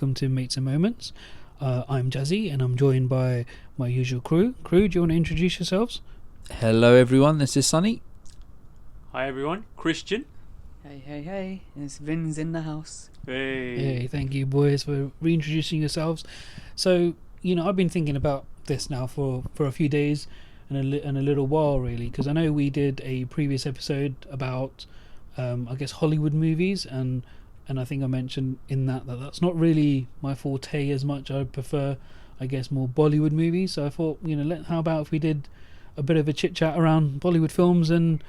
welcome to Mates and Moments. I'm Jazzy and I'm joined by my usual crew. Crew, do you want to introduce yourselves? Hello everyone, this is Sunny. Hi everyone, Christian. Hey, it's Vinz in the house. Hey, thank you boys for reintroducing yourselves. So, I've been thinking about this now for a few days and a little while really, because I know we did a previous episode about Hollywood movies, and I think I mentioned in that's not really my forte as much. I prefer more Bollywood movies. So I thought, how about if we did a bit of a chit chat around Bollywood films and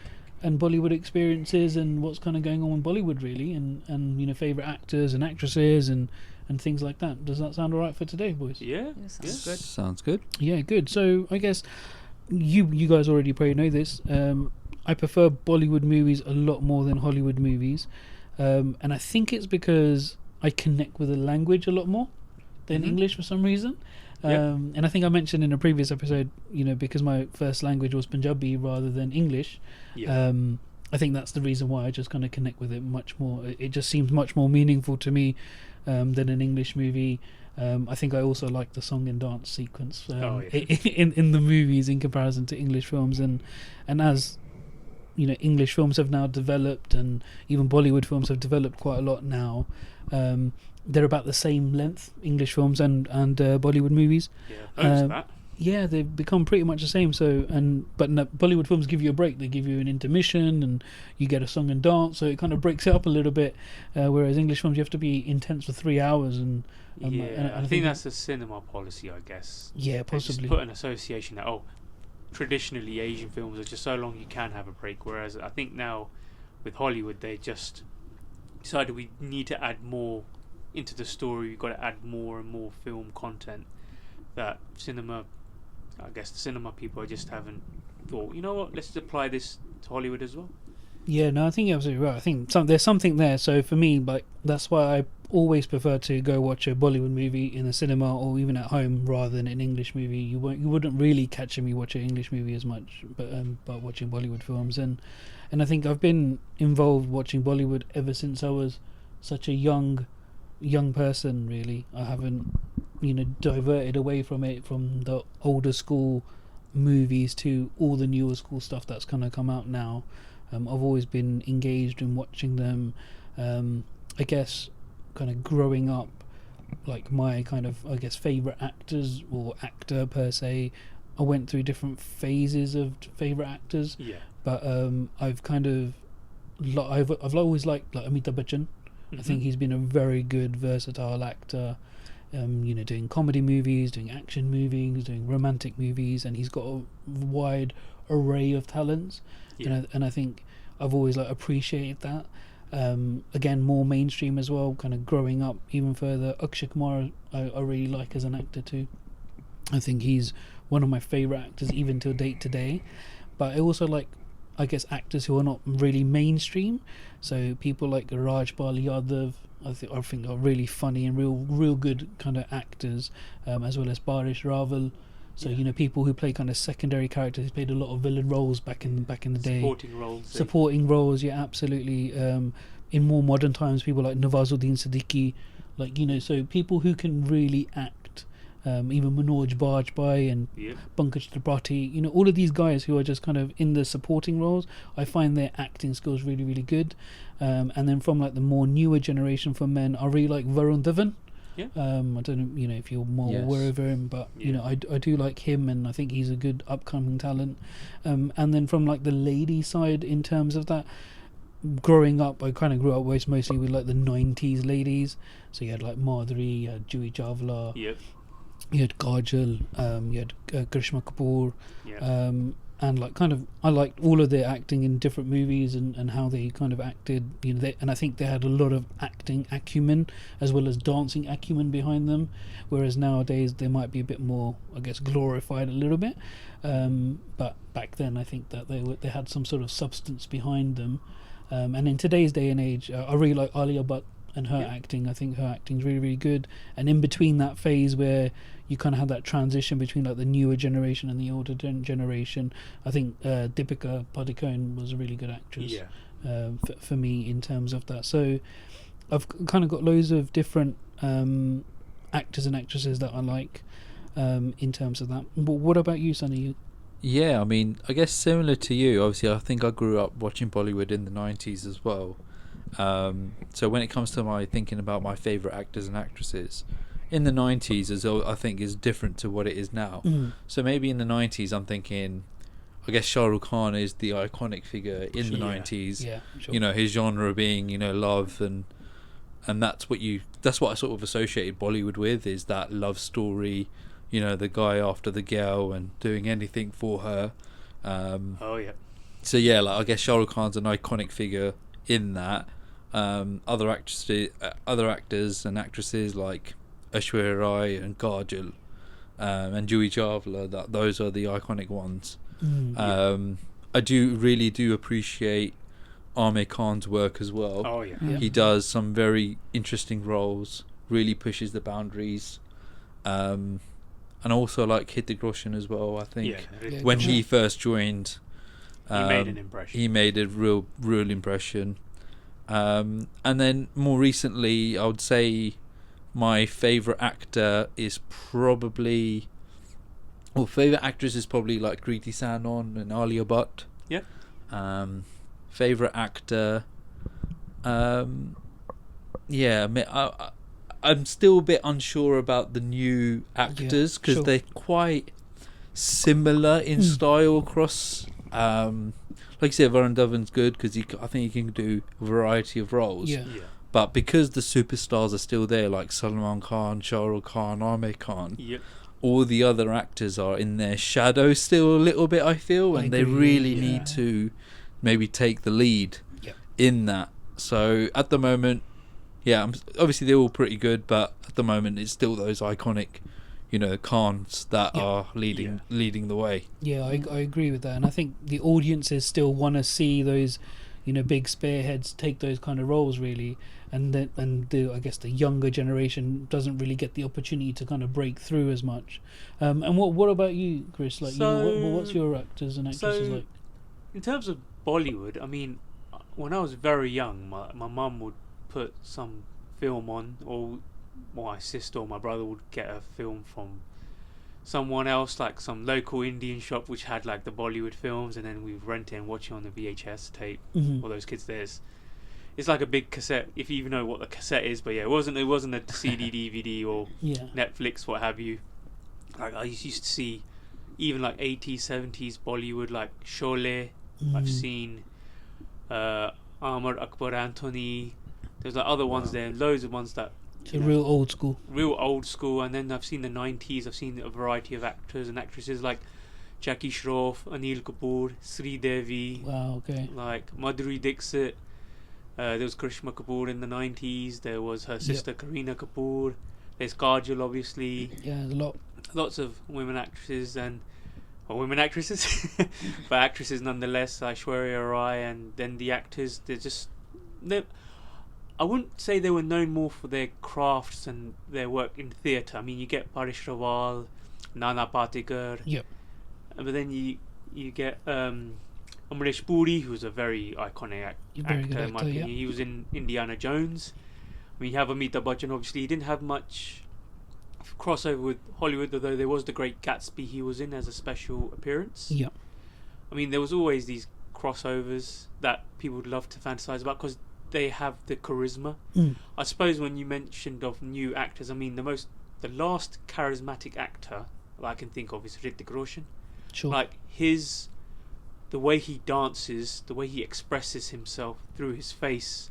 Bollywood experiences and what's kind of going on in Bollywood really, and favourite actors and actresses and things like that. Does that sound alright for today, boys? Yeah, sounds good. Sounds good. Yeah, good. So I guess you guys already probably know this. I prefer Bollywood movies a lot more than Hollywood movies, and I think it's because I connect with the language a lot more than English for some reason. And I think I mentioned in a previous episode, because my first language was Punjabi rather than English. I think that's the reason why I just kind of connect with it much more. It just seems much more meaningful to me than an English movie. I think I also like the song and dance sequence in the movies in comparison to English films, and as English films have now developed, and even Bollywood films have developed quite a lot now. They're about the same length, English films and Bollywood movies. Yeah, they've become pretty much the same. But Bollywood films give you a break. They give you an intermission, and you get a song and dance. So it kind of breaks it up a little bit. Whereas English films, you have to be intense for 3 hours. And I think that's a cinema policy, I guess. Yeah, possibly. They just put an association that traditionally Asian films are just so long you can have a break. Whereas I think now with Hollywood, they just decided we need to add more into the story. We've got to add more and more film content that the cinema people just haven't thought, let's apply this to Hollywood as well. Yeah, no, I think you're absolutely right. I think there's something there. So for me, that's why I always prefer to go watch a Bollywood movie in a cinema or even at home rather than an English movie. You wouldn't really catch me watch an English movie as much, but watching Bollywood films. And I think I've been involved watching Bollywood ever since I was such a young person really. I haven't diverted away from it, from the older school movies to all the newer school stuff that's kind of come out now. I've always been engaged in watching them. I guess kind of growing up, like my kind of favourite actors or actor per se, I went through different phases of favourite actors. But I've always liked Amitabh Bachchan. I think he's been a very good versatile actor, doing comedy movies, doing action movies, doing romantic movies, and he's got a wide array of talents. And I think I've always appreciated that. Again, more mainstream as well, kind of growing up even further. Akshay Kumar I really like as an actor too. I think he's one of my favourite actors even till date today. But I also like actors who are not really mainstream. So people like Rajpal Yadav, I think are really funny and real good kind of actors, as well as Barish Raval. So people who play kind of secondary characters. He played a lot of villain roles back in the day. Supporting roles, yeah, absolutely. In more modern times, people like Nawazuddin Siddiqui, so people who can really act. Even Manoj Bajpayee and Pankaj Tripathi, all of these guys who are just kind of in the supporting roles, I find their acting skills really, really good. And then from the more newer generation for men, I really like Varun Dhawan. I don't know, if you're more aware of him, but I do like him, and I think he's a good upcoming talent. And then from the lady side, in terms of that, growing up, I kind of grew up mostly with the 90s ladies. So you had Madhuri, you had Juhi Chawla. You had Kajal, you had Karishma Kapoor, and I liked all of their acting in different movies and how they kind of acted. And I think they had a lot of acting acumen as well as dancing acumen behind them. Whereas nowadays they might be a bit more, glorified a little bit. But back then I think that they had some sort of substance behind them. And in today's day and age, I really like Alia Bhatt and her acting. I think her acting's really, really good. And in between that phase where you kind of have that transition between the newer generation and the older generation, I think Deepika Padukone was a really good actress for me in terms of that. So I've kind of got loads of different actors and actresses that I like in terms of that. But what about you, Sonny? Yeah, I mean, I guess similar to you, obviously, I think I grew up watching Bollywood in the 90s as well. So when it comes to my thinking about my favourite actors and actresses, in the 90s, I think is different to what it is now. So maybe in the 90s, I'm thinking, I guess Shah Rukh Khan is the iconic figure in the 90s. Yeah, sure. You know, his genre being, love, and that's what I sort of associated Bollywood with, is that love story, the guy after the girl and doing anything for her. So yeah, like I guess Shah Rukh Khan's an iconic figure in that. Other actors and actresses like Aishwarya Rai and Kajol, and Juhi Chawla, those are the iconic ones. I really do appreciate Amir Khan's work as well. Oh yeah. He does some very interesting roles, really pushes the boundaries, and also like Hrithik Roshan as well. I think when he first joined, he made an impression. He made a real impression. And then more recently, I would say my favourite actor is probably, favourite actress is probably like Kriti Sanon and Alia Bhatt. Yeah. Favourite actor, I'm still a bit unsure about the new actors because they're quite similar in style across. Like you said, Varun Dhawan's good because I think he can do a variety of roles. Yeah. But because the superstars are still there, like Salman Khan, Shah Rukh Khan, Amir Khan, all the other actors are in their shadow still a little bit, I feel, and they really need to maybe take the lead in that. So at the moment, obviously they're all pretty good, but at the moment it's still those iconic, Khans that are leading the way. Yeah, I agree with that, and I think the audiences still want to see those, big spearheads take those kind of roles really, and I guess the younger generation doesn't really get the opportunity to kind of break through as much. And what about you, Chris? Like, what's your actors and actresses like? In terms of Bollywood, I mean, when I was very young, my mum would put some film on, or my sister or my brother would get a film from someone else, like some local Indian shop which had like the Bollywood films, and then we'd rent it and watch it on the VHS tape. All those kids, it's like a big cassette, if you even know what the cassette is. But yeah, it wasn't a CD, DVD or Netflix, what have you. Like I used to see even like 80s, 70s Bollywood, like Sholay. I've seen Amar Akbar Anthony. There's like other ones there, loads of ones that Real old school. And then I've seen the 90s. I've seen a variety of actors and actresses like Jackie Shroff, Anil Kapoor, Sri Devi. Wow, okay. Like Madhuri Dixit. There was Karishma Kapoor in the 90s. There was her sister Kareena Kapoor. There's Kajol, obviously. Yeah, there's a lot. Lots of women actresses but actresses nonetheless. Aishwarya Rai, and then the actors. I wouldn't say they were known more for their crafts and their work in theatre. I mean, you get Parish Rawal, Nana Patekar. Yep. But then you get Amresh Puri, who's a very iconic actor in my opinion. He was in Indiana Jones. I mean, you have Amitabh Bachchan, obviously. He didn't have much crossover with Hollywood, although there was The Great Gatsby he was in as a special appearance. Yeah. I mean, there was always these crossovers that people would love to fantasize about because they have the charisma. I suppose when you mentioned of new actors, I mean the last charismatic actor that I can think of is Hrithik Roshan. Sure. Like the way he dances, the way he expresses himself through his face,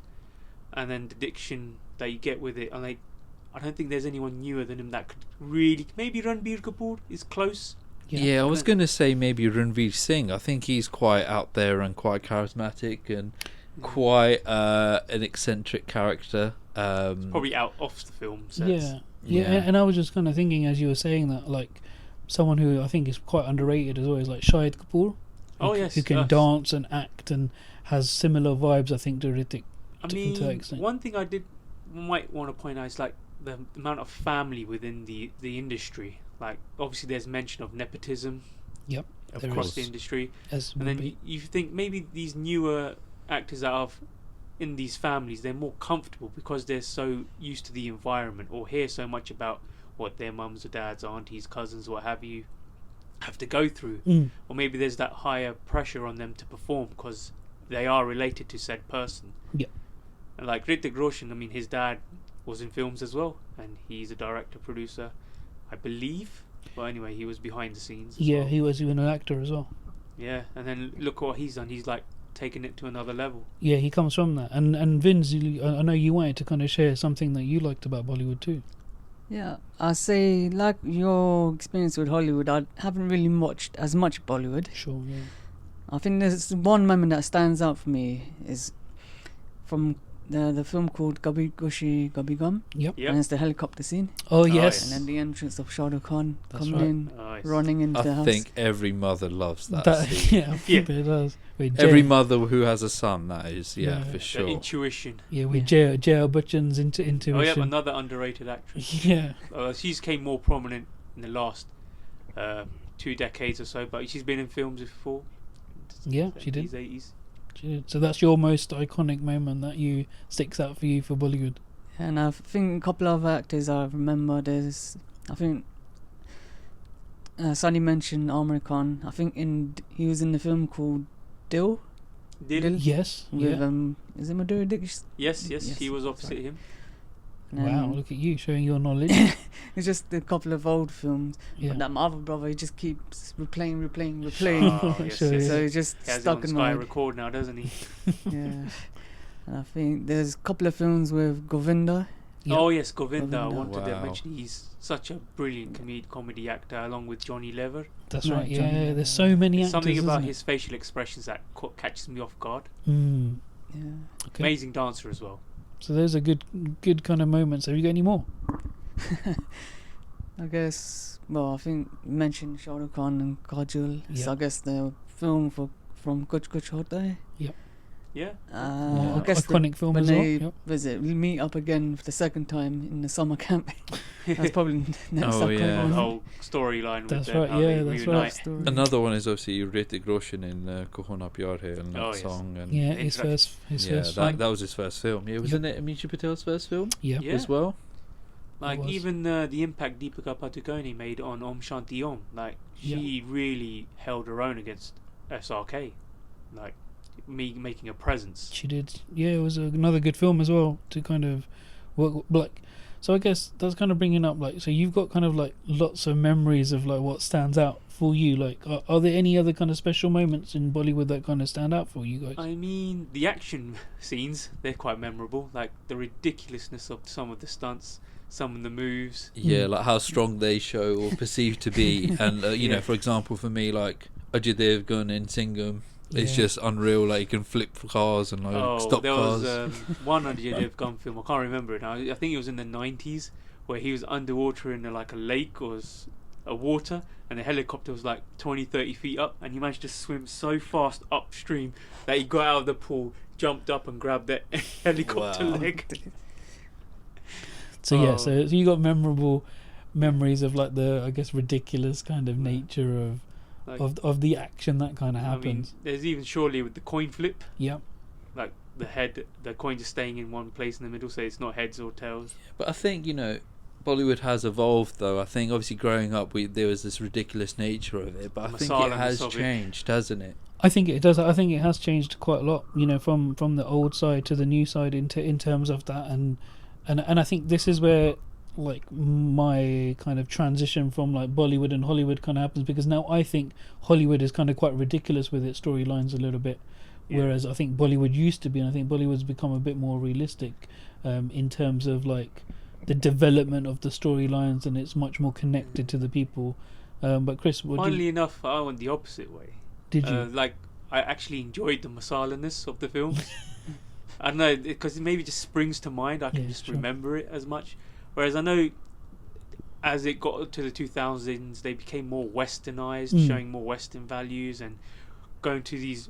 and then the diction that you get with it. And I don't think there's anyone newer than him that could really. Maybe Ranbir Kapoor is close. Yeah, I was going to say maybe Ranveer Singh. I think he's quite out there and quite charismatic and quite an eccentric character. Probably out off the film sets. Yeah, and I was just kind of thinking as you were saying that, like someone who I think is quite underrated as well is like Shahid Kapoor. Who can dance and act and has similar vibes, I think, to Hrithik. I mean, one thing I might want to point out is like the amount of family within the industry. Like obviously there's mention of nepotism. Yep. Across the industry. And then you think maybe these newer actors that have in these families, they're more comfortable because they're so used to the environment, or hear so much about what their mums or dads, aunties, cousins, what have you, have to go through. Or maybe there's that higher pressure on them to perform because they are related to said person. Yeah. And like Hrithik Roshan, I mean, his dad was in films as well, and he's a director, producer, I believe. But anyway, he was behind the scenes as well. He was even an actor as well. Yeah, and then look what he's done. He's like taken it to another level. Yeah, he comes from that. And Vinz, I know you wanted to kind of share something that you liked about Bollywood too. Yeah, I say, like your experience with Hollywood, I haven't really watched as much Bollywood. Sure, yeah. I think there's one moment that stands out for me is from the film called Kabhi Khushi Kabhi Gum. Yep. And it's the helicopter scene. Oh, yes. And then the entrance of Shah Rukh Khan That's coming right. in, Nice. running into the I house. think every mother loves that scene. Yeah, I think it does. With Every Jay- mother who has a son, that is, Yeah. for The sure. intuition. Yeah, with J.L. Bachchan's intuition. Oh yeah, another underrated actress. Yeah. She's came more prominent in the last 2 decades or so, but she's been in films before. Yeah, she did. 80s. So that's your most iconic moment that you sticks out for you for Bollywood. And I think a couple of actors I remember. I think Sunny mentioned Amir Khan. I think he was in the film called Dil. Dil? Yes. With is it Madhuri Dixit? Yes, he was opposite him. Wow, look at you showing your knowledge. It's just a couple of old films. Yeah. But that my other brother, he just keeps replaying. Oh, yes, Sure, yes. yeah. So it's just He has stuck it on in Sky my Record now, doesn't he? yeah. And I think there's a couple of films with Govinda. Yep. Oh yes, Govinda. I Govinda. wanted to Wow. mention he's such a brilliant comedy actor, along with Johnny Lever. That's No, right. Johnny Yeah, Depp. there's so many There's actors. something about isn't his facial expressions that catches me off guard. it? Mm. Yeah. Okay. Amazing dancer as well. So those are good kind of moments. Have you got any more? I guess. Well, I think you mentioned Shah Rukh Khan and Kajol. Yeah. So I guess the film from Kuch Kuch Hota Hai. Yeah. Yeah, I guess iconic film when as well. they Yep. meet up again for the second time in the summer camp. That's probably next Oh, iconic yeah. one. Whole storyline That's with them, right, how yeah, they that's reunite. Story. Another one is obviously Hrithik Roshan in Kohona Pyar Hai and that Oh, yes. song. And Yeah, his Introduction. first film. that was his first film. Yeah, wasn't it Amisha Patel's first film Yeah. Yeah. as well? Like was. even the impact Deepika Padukone made on Om Shanti Om, like she really held her own against SRK, like making a presence. She did. Yeah, it was another good film as well to kind of work like. So I guess that's kind of bringing up like, so you've got kind of like lots of memories of like what stands out for you. Like, are there any other kind of special moments in Bollywood that kind of stand out for you guys? I mean, the action scenes, they're quite memorable. Like the ridiculousness of some of the stunts, some of the moves. Yeah, like how strong they show or perceive to be. And, you know, for example, for me, like Ajay Devgan in Singham, it's Yeah. just unreal. Like, you can flip cars and like stop there cars. was one Ajay Devgan film, I can't remember it now. I think it was in the 90s, where he was underwater in like a lake or a water, and the helicopter was like 20-30 feet up, and he managed to swim so fast upstream that he got out of the pool, jumped up and grabbed the helicopter Wow. leg. So yeah, so you got memorable memories of like the, I guess, ridiculous kind of nature of Like, of the action that kind of I mean, happens. there's even surely with the coin flip, Yep. like the coin just staying in one place in the middle, so it's not heads or tails. But I think, you know, Bollywood has evolved, though. I think, obviously, growing up, there was this ridiculous nature of it, but I think it has changed, hasn't it? I think it does. I think it has changed quite a lot. You know, from the old side to the new side in terms of that, and I think this is where like my kind of transition from like Bollywood and Hollywood kind of happens, because now I think Hollywood is kind of quite ridiculous with its storylines a little bit, whereas I think Bollywood used to be, and I think Bollywood's become a bit more realistic in terms of like the development of the storylines, and it's much more connected to the people. But Chris, Funnily enough, I went the opposite way. Did you? Like, I actually enjoyed the masala-ness of the films. I don't know, because it maybe just springs to mind. I can just remember it as much. Whereas I know, as it got to the 2000s, they became more westernized, showing more Western values and going to these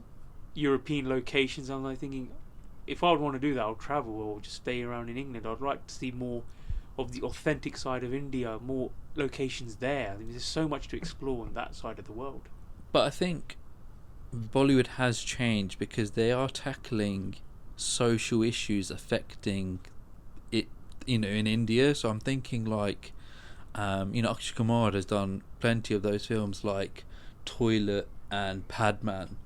European locations. I'm like thinking, if I would want to do that, I'll travel or just stay around in England. I'd like to see more of the authentic side of India, more locations there. I mean, there's so much to explore on that side of the world. But I think Bollywood has changed because they are tackling social issues affecting it, you know, in India. So I'm thinking like, you know, Akshay Kumar has done plenty of those films like Toilet and Padman.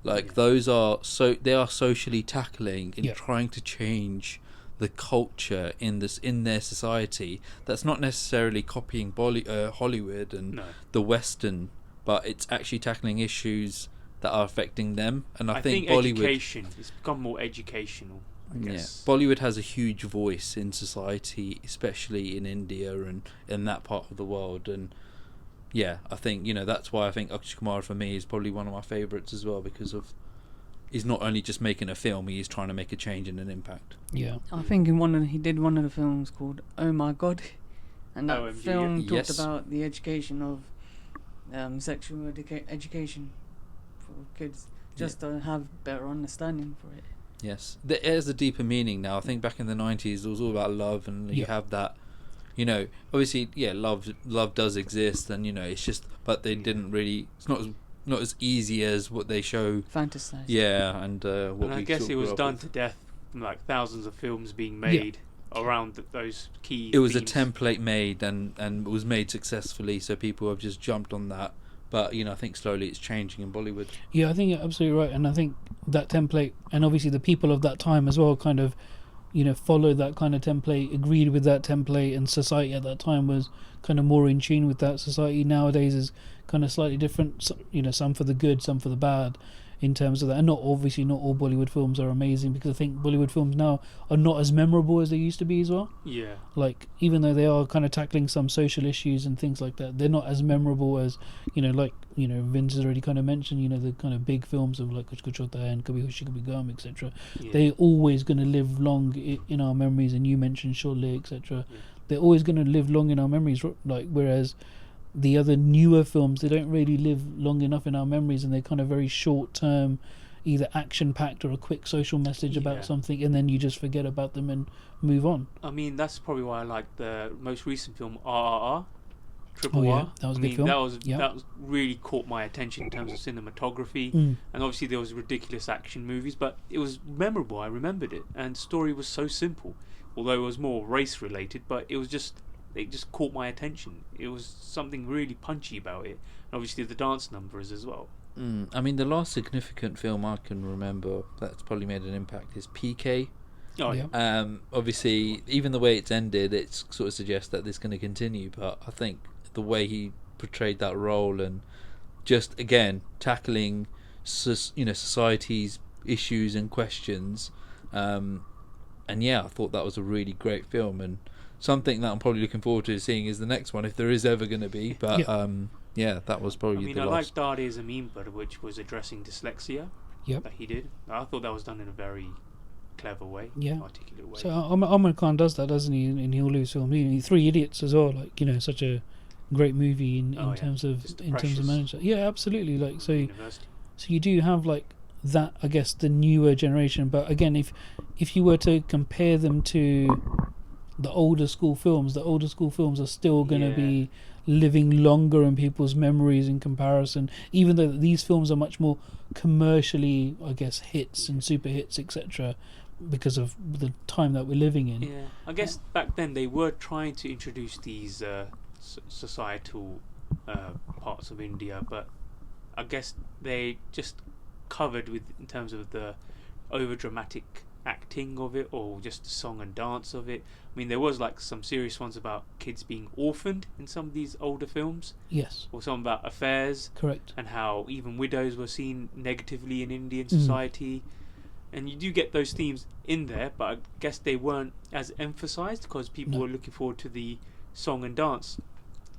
Like those are they are socially tackling and trying to change the culture in their society. That's not necessarily copying Hollywood and the Western, but it's actually tackling issues that are affecting them. And I think Bollywood, education, it's become more educational, I guess. Bollywood has a huge voice in society, especially in India and in that part of the world. And yeah, I think, you know, that's why I think Akshay Kumar for me is probably one of my favourites as well, because of he's not only just making a film, he's trying to make a change and an impact. Yeah, I think he did one of the films called Oh My God, and that film talked about the education of sexual education for kids, just to have better understanding for it. Yes, there is a deeper meaning now. I think back in the 90s it was all about love, and you have that, you know, obviously love does exist, and you know, it's just, but they didn't really, it's not as easy as what they show. Fantasize. Yeah, and I guess it was done to death, like thousands of films being made around those key It was themes. a template made and it was made successfully, so people have just jumped on that. But, you know, I think slowly it's changing in Bollywood. Yeah, I think you're absolutely right. And I think that template, and obviously the people of that time as well, kind of, you know, followed that kind of template, agreed with that template, and society at that time was kind of more in tune with that. Society nowadays is kind of slightly different, you know, some for the good, some for the bad in terms of that. And not all Bollywood films are amazing, because I think Bollywood films now are not as memorable as they used to be as well. Yeah. Like, even though they are kind of tackling some social issues and things like that, they're not as memorable as, you know, like, you know, Vinz has already kind of mentioned, you know, the kind of big films of like Kuch Kuch Hota Hai and Kabhi Khushi Kabhi Gham, etc. They're always going to live long in our memories. And you mentioned Sholay, etc. They're always going to live long in our memories, like, whereas the other newer films, they don't really live long enough in our memories, and they're kind of very short term, either action packed or a quick social message about something, and then you just forget about them and move on. I mean, that's probably why I like the most recent film, RRR, Triple R. That was a good film. That was really caught my attention in terms of cinematography, and obviously there was ridiculous action movies, but it was memorable. I remembered it, and the story was so simple, although it was more race related, but it just caught my attention. It was something really punchy about it, and obviously the dance numbers as well. I mean, the last significant film I can remember that's probably made an impact is PK. Oh yeah. Obviously, even the way it's ended, it sort of suggests that this is going to continue. But I think the way he portrayed that role, and just again tackling, you know, society's issues and questions, and yeah, I thought that was a really great film, and something that I'm probably looking forward to seeing is the next one, if there is ever going to be. But yeah, that was probably the last. I liked Dade Zameen Par, which was addressing dyslexia. That he did. I thought that was done in a very clever way, articulate way. So Amar Khan does that, doesn't he, in Hulu's film? Three Idiots as well, like, you know, such a great movie in terms of management. Yeah, absolutely. Like, so you do have like that, I guess, the newer generation. But again, if you were to compare them to the older school films are still going to be living longer in people's memories in comparison, even though these films are much more commercially, I guess, hits and super hits, etc., because of the time that we're living in. Yeah, I guess back then they were trying to introduce these societal parts of India, but I guess they just covered with, in terms of the over dramatic acting of it, or just the song and dance of it. I mean, there was like some serious ones about kids being orphaned in some of these older films. Yes. Or some about affairs. Correct. And how even widows were seen negatively in Indian society. And you do get those themes in there, but I guess they weren't as emphasised because people were looking forward to the song and dance.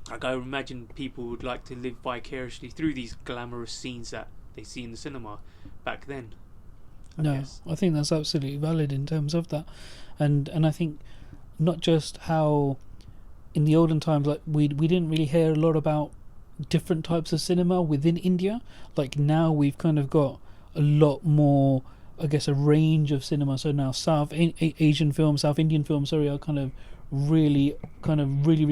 Like, I imagine people would like to live vicariously through these glamorous scenes that they see in the cinema back then. I think that's absolutely valid in terms of that, and I think not just how in the olden times, like we didn't really hear a lot about different types of cinema within India. Like, now we've kind of got a lot more, I guess, a range of cinema. So now South Indian films are kind of really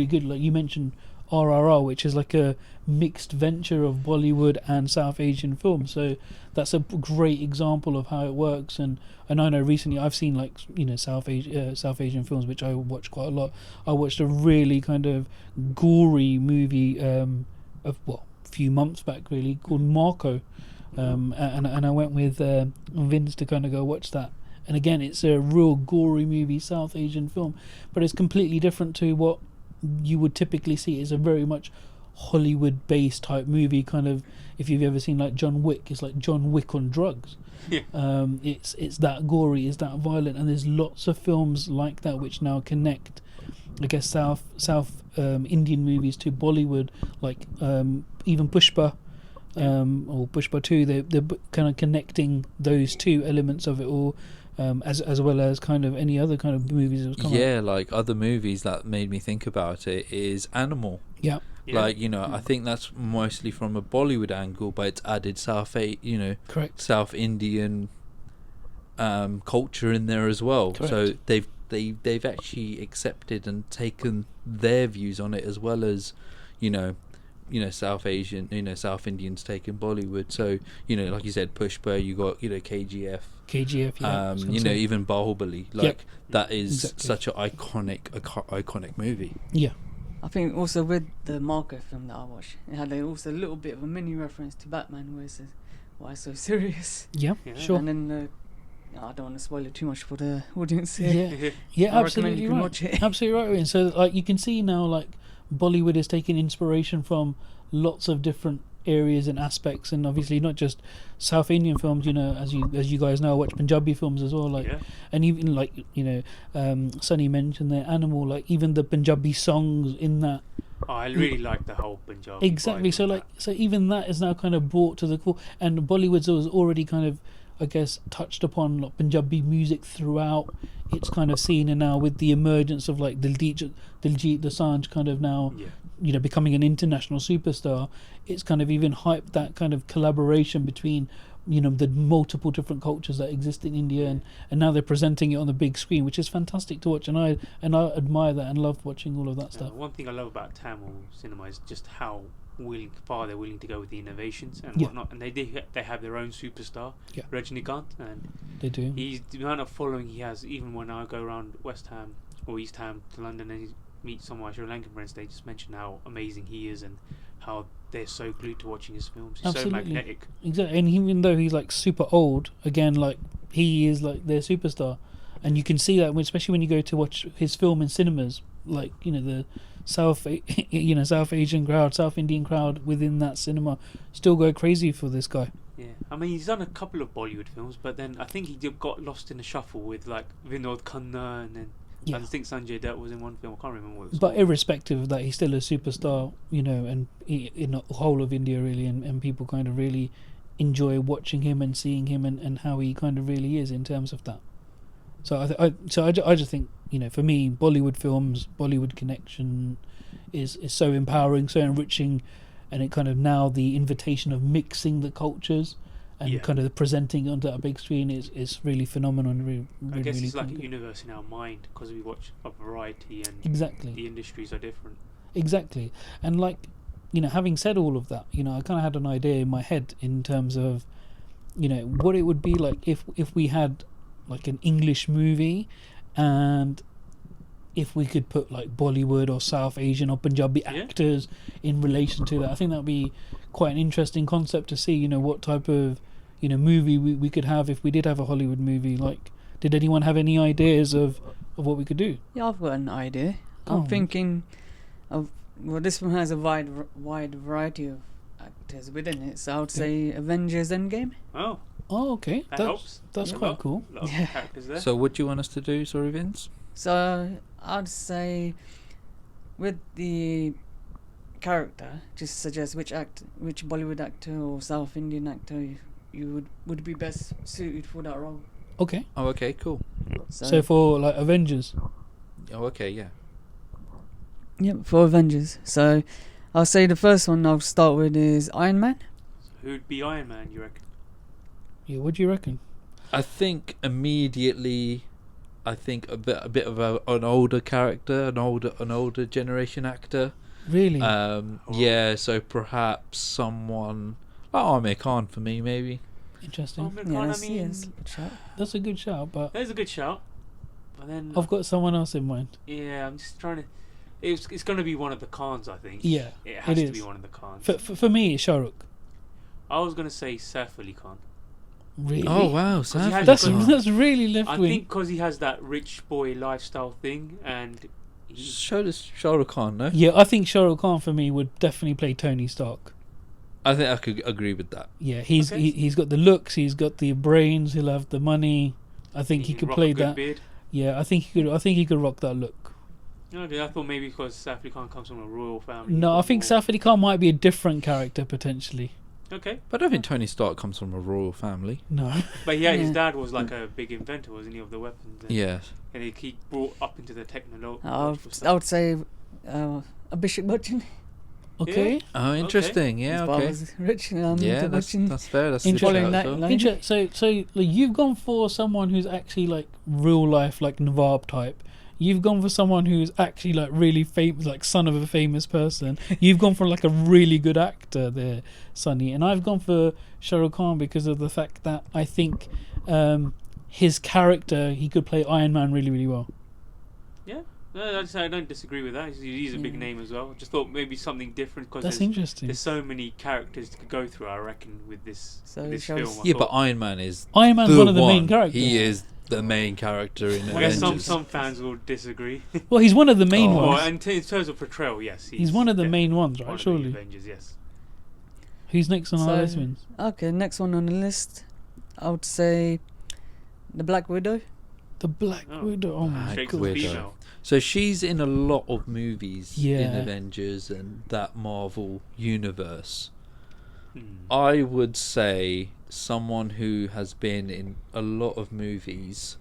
good. Like you mentioned, RRR, which is like a mixed venture of Bollywood and South Asian film. So that's a great example of how it works. And I know recently I've seen like South Asian films, which I watch quite a lot. I watched a really kind of gory movie a few months back, really, called Marco, and I went with Vinz to kind of go watch that. And again, it's a real gory movie, South Asian film, but it's completely different to what you would typically see. It's a very much Hollywood-based type movie, kind of. If you've ever seen like John Wick, it's like John Wick on drugs. Yeah. It's that gory, it's that violent, and there's lots of films like that which now connect, I guess, South Indian movies to Bollywood, like even Pushpa. Or Pushpa 2, they're kind of connecting those two elements of it all, as well as kind of any other kind of movies that come out. Like other movies that made me think about it is Animal. Yeah. Like, I think that's mostly from a Bollywood angle, but it's added correct, South Indian culture in there as well. Correct. So they've actually accepted and taken their views on it, as well as South Asian, South Indians taking Bollywood. So like you said, Pushpa, you got KGF, yeah, even Bahubali. Like that is exactly. such an iconic movie. Yeah. I think also with the Marco film that I watched, it had also a little bit of a mini reference to Batman, where it says, "Why so serious?" Yeah, sure. And then I don't want to spoil it too much for the audience here. Yeah, I recommend absolutely you can right. watch it. Absolutely right. And so, like, you can see now, like, Bollywood is taking inspiration from lots of different areas and aspects, and obviously not just South Indian films. As you guys know, I watch Punjabi films as well. Like, and even like Sunny mentioned the Animal. Like, even the Punjabi songs in that. Oh, I really like the whole Punjabi. Exactly. So even that is now kind of brought to the core, and Bollywood's was already kind of, I guess, touched upon like Punjabi music throughout its kind of scene, and now with the emergence of like Diljit Dosanjh kind of now, becoming an international superstar, it's kind of even hyped that kind of collaboration between the multiple different cultures that exist in India, and now they're presenting it on the big screen, which is fantastic to watch, and I admire that and love watching all of that stuff. One thing I love about Tamil cinema is just how far they're willing to go with the innovations and whatnot, and they have their own superstar, Rajnikant, and they do. He's the amount of following he has. Even when I go around West Ham or East Ham to London and meet some of my Sri Lankan friends, they just mention how amazing he is and how they're so glued to watching his films. He's so magnetic. Exactly, and even though he's like super old, again, like he is like their superstar, and you can see that especially when you go to watch his film in cinemas, like the South Asian crowd, South Indian crowd within that cinema still go crazy for this guy. Yeah, I mean, he's done a couple of Bollywood films, but then I think he got lost in the shuffle with like Vinod Khanna, and then I think Sanjay Dutt was in one film. I can't remember what it was. But irrespective of that, he's still a superstar, and in the whole of India really, and people kind of really enjoy watching him and seeing him and how he kind of really is in terms of that. So I just think, for me, Bollywood films, Bollywood connection is so empowering, so enriching, and it kind of now the invitation of mixing the cultures and kind of presenting it onto that big screen is really phenomenal and really I guess really it's like good. a universe in our mind because we watch a variety and Exactly. the industries are different. Exactly. And like, having said all of that, I kind of had an idea in my head in terms of, what it would be like if we had like an English movie, and if we could put like Bollywood or South Asian or Punjabi actors in relation to that. I think that would be quite an interesting concept to see, what type of, movie we could have if we did have a Hollywood movie. Like, did anyone have any ideas of what we could do? Yeah, I've got an idea. I'm thinking of, this one has a wide variety of actors within it, so I would say Avengers Endgame. Oh, okay. That helps. That's quite cool. A lot of characters there. So what do you want us to do, sorry, Vince? So I'd say with the character, just suggest which Bollywood actor or South Indian actor you would be best suited for that role. Okay. Oh, okay, cool. So for like Avengers. Oh, okay, yeah. Yep, for Avengers. So I'll say the first one I'll start with is Iron Man. So who'd be Iron Man, you reckon? Yeah, what do you reckon? I think immediately, a bit of an older character, an older generation actor. Really? Yeah, so perhaps someone like Amir Khan for me, maybe. Interesting. Amir Khan, I mean, That's a good shout, but that is a good shout. But then I've got someone else in mind. yeah, I'm just trying to. It's going to be one of the Khans, I think. Yeah, it has it to is. be one of the Khans. For me, it's Shah Rukh. I was going to say Saif Ali Khan. Really? Oh wow, That's really left I wing. think because he has that rich boy lifestyle thing, and Shah Rukh Khan, no? Yeah, I think Shah Rukh Khan for me would definitely play Tony Stark. I think I could agree with that. Yeah, he's Okay. he's got the looks, he's got the brains, he'll have the money. I think he can could rock play a good that. beard. Yeah, I think he could rock that look. Okay, I thought maybe because Saif Ali Khan comes from a royal family. No, I think Saif Ali Khan might be a different character potentially. Okay, But I don't think Tony Stark comes from a royal family. No. but yeah, his Yeah. dad was like a big inventor, wasn't he, of the weapons? And, Yeah. and he brought up into the technological I stuff. would say a Bishop Button. Okay. Oh, interesting. Yeah, His okay. father's rich. Yeah, Mr. that's Button. fair. That's a good Following shout that as well. line. So like, you've gone for someone who's actually like real life, like Nawab type. You've gone for someone who's actually like really famous, like son of a famous person. You've gone for like a really good actor there, Sonny. And I've gone for Shah Rukh Khan because of the fact that I think his character, he could play Iron Man really, really well. Yeah, no, I don't disagree with that. He's a big name as well. Just thought maybe something different because That's interesting. there's so many characters to go through. I reckon with this So this shall film. we I Yeah, thought- but Iron Man is Iron Man's the one of the main characters. He is the main character in I guess Avengers. some fans will disagree. Well, he's one of the main Oh. Well, ones. and in terms of portrayal, yes, He's one of the main ones, one right? of the Surely. Avengers, yes. Who's next on our So- list, Vinz? Okay, next one on the list. I would say the Black Widow. The Black Oh. Widow. Oh my Black Shakes god. the Widow. female. So she's in a lot of movies in Yeah. Avengers and that Marvel universe. Hmm. I would say someone who has been in a lot of movies.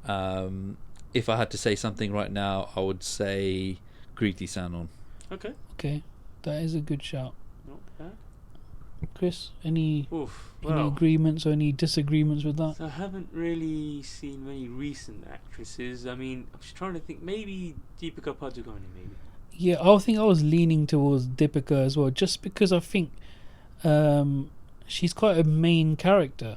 If I had to say something right now, I would say Kriti Sanon. Okay. Okay, that is a good shout. Not bad. Chris, any Oof. any Well, agreements or any disagreements with that? so I haven't really seen many recent actresses. I mean, I'm just trying to think. Maybe Deepika Padukone, maybe. Yeah, I think I was leaning towards Deepika as well, just because I think she's quite a main character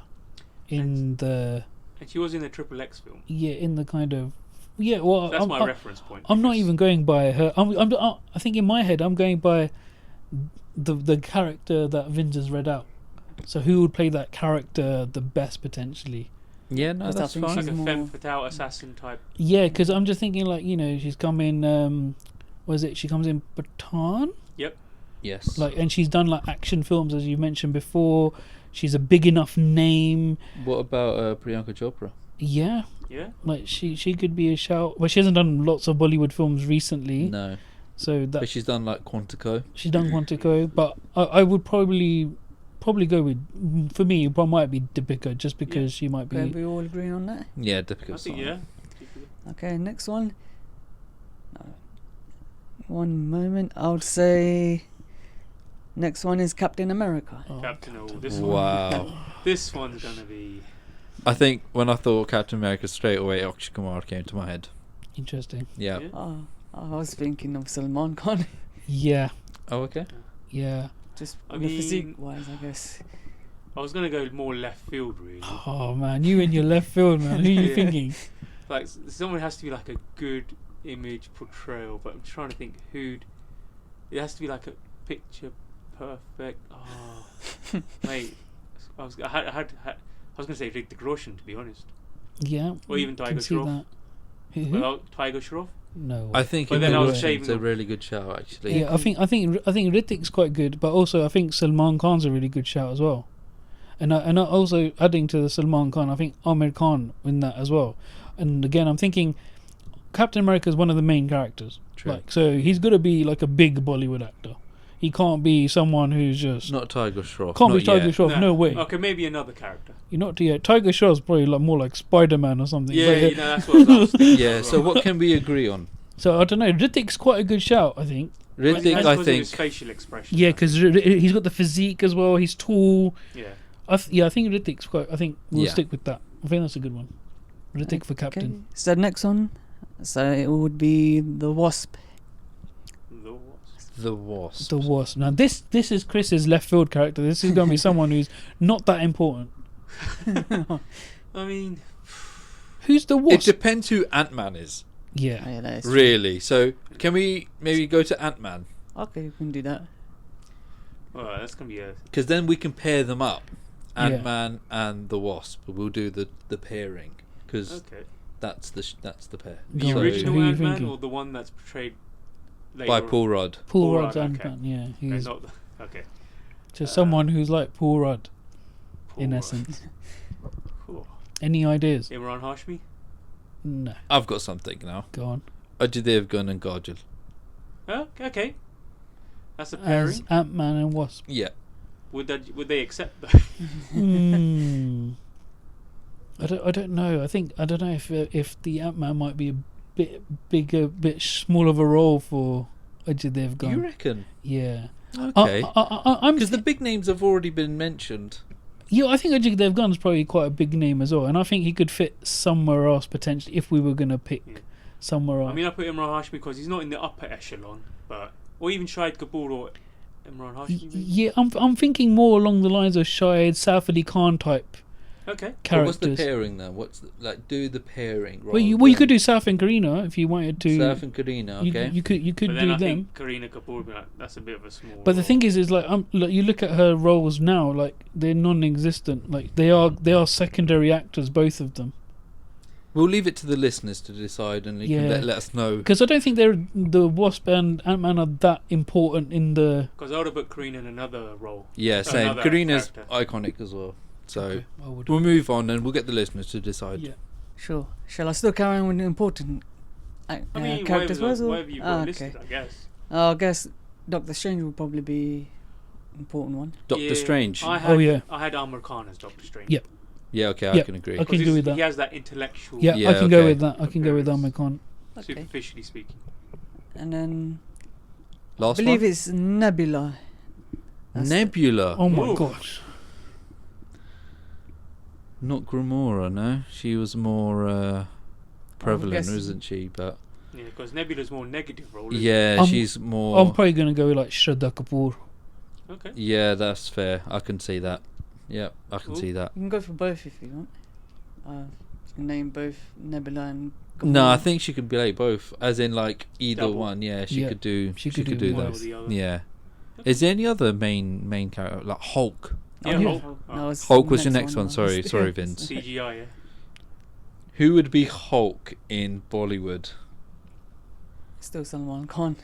in the And she was in the Triple X film. in the kind of Well, That's my reference point. I'm not because- even going by her. I think in my head I'm going by the character that Vinz has read out. So who would play that character the best potentially? Yeah, no, Because I that's think fine. like she's a more- femme fatale assassin type. Yeah, because I'm just thinking like she's come in. Was it? She comes in Baton. Yes. And she's done like action films as you mentioned before. She's a big enough name. What about Priyanka Chopra? Yeah, Yeah. like she could be a shout. But she hasn't done lots of Bollywood films recently. No, So that but she's done like Quantico. she's done Quantico. But I would probably go with, for me, it might be Deepika just because she might Okay, be. we all agree on that. Yeah, I Deepika think, Sanon. yeah. Okay, next one. One moment. I would say next one is Captain America. Oh, Captain O. Wow. This one's gonna be. I think when I thought Captain America, straight away Akshay Kumar came to my head. Interesting. Yeah. Yeah. Oh, I was thinking of Salman Khan. Yeah, Oh, okay. yeah. Just I the mean- physique wise, I guess. I was gonna go more left field, really. Oh man, you in your left field, man. Who are you Yeah. thinking? Like someone has to be like a good image portrayal, but I'm trying to think who'd. It has to be like a picture perfect. Oh, mate. I was gonna say Hrithik Roshan, to be honest. Yeah. Or even can Tiger see Shroff. that. Who? Well, Tiger Shroff. No. I think But then I was it's shaving a them. really good show, actually. Yeah, I think Hrithik's quite good, but also I think Salman Khan's a really good shout as well. And also adding to the Salman Khan, I think Amir Khan in that as well. And again, I'm thinking Captain America is one of the main characters. True. Like, so he's got to be like a big Bollywood actor. He can't be someone who's just Not Tiger Shroff. can't be not Tiger yet. Shroff. No way. Okay, maybe another character. You're not yet. Tiger Shroff's probably like more like Spider-Man or something. Yeah, But, you know, that's what I was thinking. Yeah, so what can we agree on? So I don't know. Hrithik's quite a good shout, I think. Hrithik, That's I because of his think. facial expression. Yeah, because he's got the physique as well. He's tall. Yeah. I think Hrithik's quite. I think we'll Yeah. stick with that. I think that's a good one. Hrithik for captain. Okay. So next one. So it would be the Wasp. The Wasp. The Wasp. The Wasp. Now this is Chris's left field character. This is going to be someone who's not that important. I mean, who's the Wasp? It depends who Ant-Man is. Yeah. Oh, yeah, that is Really. So can we maybe go to Ant-Man? true. Okay, we can do that. well, that's gonna be a. Because then we can pair them up. Yeah. Ant-Man and the Wasp. We'll do the pairing. Because Okay. that's the pair. The Go on, original who are you Ant-Man thinking? or the one that's portrayed later By on? Paul Rudd. Paul Paul Rudd's Rudd, Ant-Man. Yeah. No, He's not the, okay. just someone who's like Paul Rudd, Paul in Rudd. essence. Cool. Any ideas? Imran Hashmi. No. I've got something now. Go on. Ajay Devgan and Kajal. Oh, okay. That's a As pairing. Ant-Man and Wasp. Would they accept that? I don't know. I don't know if the Ant-Man might be a bit bigger, bit smaller of a role for Ajay Devgan. You reckon? Yeah. Okay. I'm Because the big names have already been mentioned. Yeah, I think Ajay Devgan's probably quite a big name as well, and I think he could fit somewhere else potentially if we were going to pick Yeah. somewhere else. I mean, I put Imran Hashmi because he's not in the upper echelon, or even Shahid Kapoor or Imran Hashmi. maybe? Yeah, I'm thinking more along the lines of Shahid, Saif Ali Khan type Okay. But characters. what's the pairing then? Do the pairing. Well, you could do Saif and Karina if you wanted to. Saif and Karina, okay. You could But then do I them. think Kareena Kapoor would be like, that's a bit of a small. But the role. thing is like look, you look at her roles now, like they're non-existent. Like they are secondary actors, both of them. We'll leave it to the listeners to decide, and you can Yeah. let us know. Because I don't think the Wasp and Ant-Man are that important in the. Because I would have put Kareena in another role. Yeah, same. Another Karina's character. iconic as well. So Okay, I would. we'll move on, and we'll get the listeners to decide. Yeah. Sure. Shall I still carry on with the important I mean, characters first? whatever you've got listed, I guess. I guess Doctor Strange will probably be an important one. Doctor Yeah, Strange. I had, Oh, yeah. I had Amar Khan as Doctor Strange. Yep. Yeah, okay, I Yeah, can agree. I can Because go with that. he has that intellectual. Yeah, Yeah, I can go okay. with that. I can go with Appearance. Amar Khan. Okay. Superficially speaking. And then Last I believe one? it's Nebula. That's Nebula. Oh my Oof. gosh. Not Gamora, no. She was more prevalent, guess- isn't she? But Yeah, because Nebula's more negative role. Isn't yeah, I'm- she's more. I'm probably gonna go with like Shraddha Kapoor. it? Okay. Yeah, that's fair. I can see that. Yeah, I can Cool. see that. You can go for both if you want. You can name both Nebula and. No, I Gamora. think she could play both, as in like either Double. one. Yeah, she Yeah, could do. she She could could do do one or that. the other. Yeah. Is there any other main character like Hulk? Yeah, Oh, Hulk. No, it's Hulk the was your next one. Sorry, was- sorry, Vince. CGI, yeah. Who would be Hulk in Bollywood? Still Salman Khan.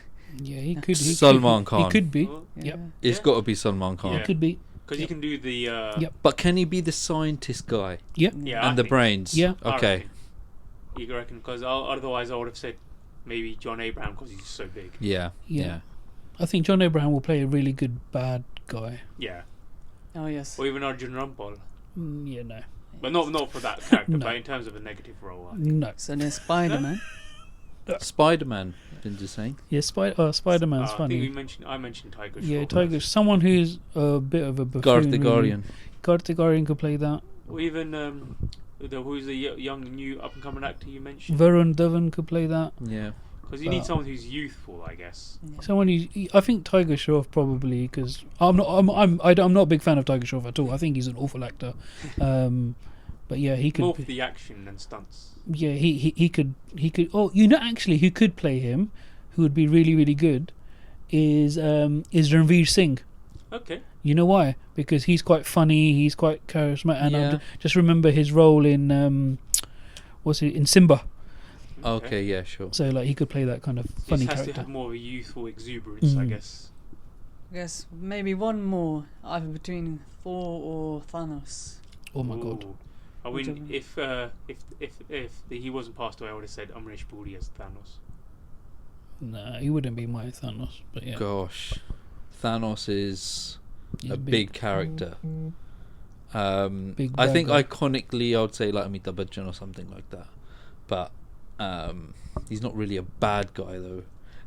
Yeah, he could. He Salman could, Khan. He could be. Well, Yep. It's Yeah. got to be Salman Khan. Yeah. He could be. Because you can do the. Yep. But can he be the scientist guy Yep. Yeah. I and the think- brains? Yeah. I Okay. reckon. You reckon? Because otherwise I would have said maybe John Abraham because he's so big. Yeah. Yeah. Yeah. I think John Abraham will play a really good bad guy. Yeah. Oh yes. Or even Arjun Rampal. Yeah, no. But not for that character, No. but in terms of a negative role. No. So there's Spider-Man. Spider-Man. Been just saying. Yeah, Spider-Man's I funny. think I mentioned Tiger Yeah, Shroff. Tiger. Someone who's a bit of a buffoon. Garth the really. Guardian. Garth the Guardian could play that. Or even who's the young new up and coming actor you mentioned? Varun Dhawan could play that. Yeah. Because you need someone who's youthful, I guess. Someone who's. I think Tiger Shroff probably because I'm not a big fan of Tiger Shroff at all. I think he's an awful actor. But yeah, he could. More for the action and stunts. Yeah, he could. Oh, actually, who could play him? Who would be really really good? Is Ranveer Singh. Okay. You know why? Because he's quite funny. He's quite charismatic. And Yeah. just remember his role in in Simba. Okay. Yeah. Sure. So like he could play that kind of Just funny has to character. have more of a youthful exuberance, I Mm. guess. I guess maybe one more, either between Thor or Thanos. Oh my god. Ooh. I mean, if he wasn't passed away, I would have said Amrish Puri as Thanos. Nah, he wouldn't be my Thanos. But yeah, Gosh, Thanos is he's a big character. Big I think bad iconically I would say like Amitabh Bachchan or something like that, but he's not really a bad guy though.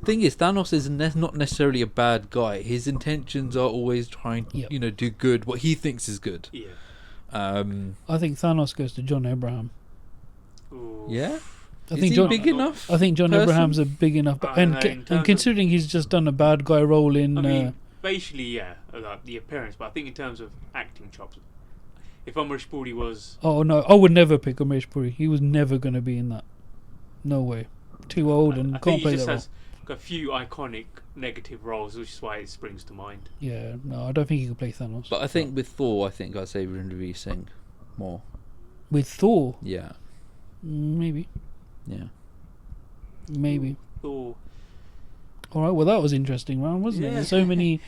Thing is, Thanos is not necessarily a bad guy. His intentions are always trying, Yep. do good, what he thinks is good. Yeah. I think Thanos goes to John Abraham. Ooh. Yeah. Is he big enough? I think John person? Abraham's a big enough, and considering he's just done a bad guy role in. I mean, facially, yeah, like the appearance, but I think in terms of acting chops, if Amrish Puri was... Oh no, I would never pick Amrish Puri. He was never going to be in that. No way. Too old and can't play that role. Has a few iconic negative roles, which is why it springs to mind. Yeah, no, I don't think he could play Thanos. But I think with Thor, I'd say Ranveer Singh more. With Thor? Yeah. Maybe. Yeah. Maybe. Thor. Alright, well that was interesting, man, wasn't it? There's so many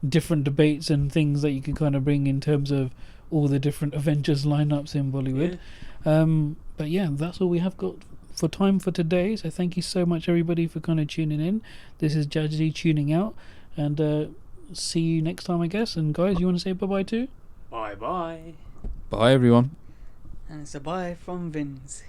different debates and things that you could kind of bring in terms of all the different Avengers lineups in Bollywood. Yeah. But yeah, that's all we have got for time for today. So thank you so much, everybody, for kind of tuning in. This is Jazzy tuning out, and see you next time, I guess. And guys, you want to say bye-bye too? Bye-bye. Bye, everyone. And it's a bye from Vinz.